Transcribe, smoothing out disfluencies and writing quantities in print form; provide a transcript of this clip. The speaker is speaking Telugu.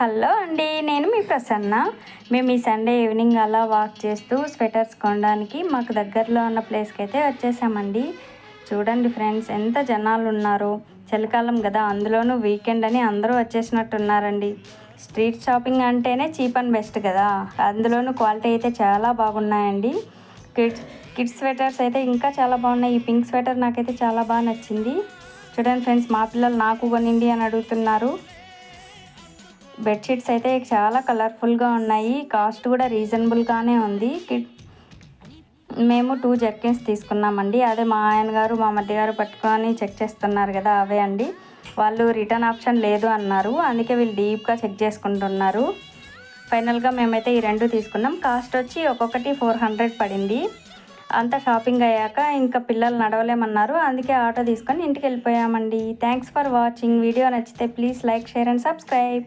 హలో అండి, నేను మీ ప్రసన్న. మేము ఈ సండే ఈవినింగ్ అలా వాక్ చేస్తూ స్వెటర్స్ కొనడానికి మాకు దగ్గరలో ఉన్న ప్లేస్కి అయితే వచ్చేసామండి. చూడండి ఫ్రెండ్స్, ఎంత జనాలు ఉన్నారో. చలికాలం కదా, అందులోనూ వీకెండ్ అని అందరూ వచ్చేసినట్టున్నారండి. స్ట్రీట్ షాపింగ్ అంటేనే చీప్ అండ్ బెస్ట్ కదా, అందులోనూ క్వాలిటీ అయితే చాలా బాగున్నాయండి. కిడ్స్ స్వెటర్స్ అయితే ఇంకా చాలా బాగున్నాయి. ఈ పింక్ స్వెటర్ నాకైతే చాలా బాగా నచ్చింది. చూడండి ఫ్రెండ్స్, మా పిల్లలు నాకు కొనిండి అని అడుగుతున్నారు. బెడ్షీట్స్ అయితే చాలా కలర్ఫుల్గా ఉన్నాయి. కాస్ట్ కూడా రీజనబుల్గానే ఉంది. మేము 2 జర్కిన్స్ తీసుకున్నామండి. అదే మా ఆయన గారు మా మధ్య గారు పట్టుకొని చెక్ చేస్తున్నారు కదా, అవే అండి. వాళ్ళు రిటర్న్ ఆప్షన్ లేదు అన్నారు, అందుకే వీళ్ళు డీప్గా చెక్ చేసుకుంటున్నారు. ఫైనల్గా మేమైతే ఈ 2 తీసుకున్నాం. కాస్ట్ వచ్చి ఒక్కొక్కటి 400 పడింది. అంతా షాపింగ్ అయ్యాక ఇంకా పిల్లలు నడవలేమన్నారు, అందుకే ఆటో తీసుకొని ఇంటికి వెళ్ళిపోయామండి. Thanks for watching. వీడియో నచ్చితే please like, share and subscribe.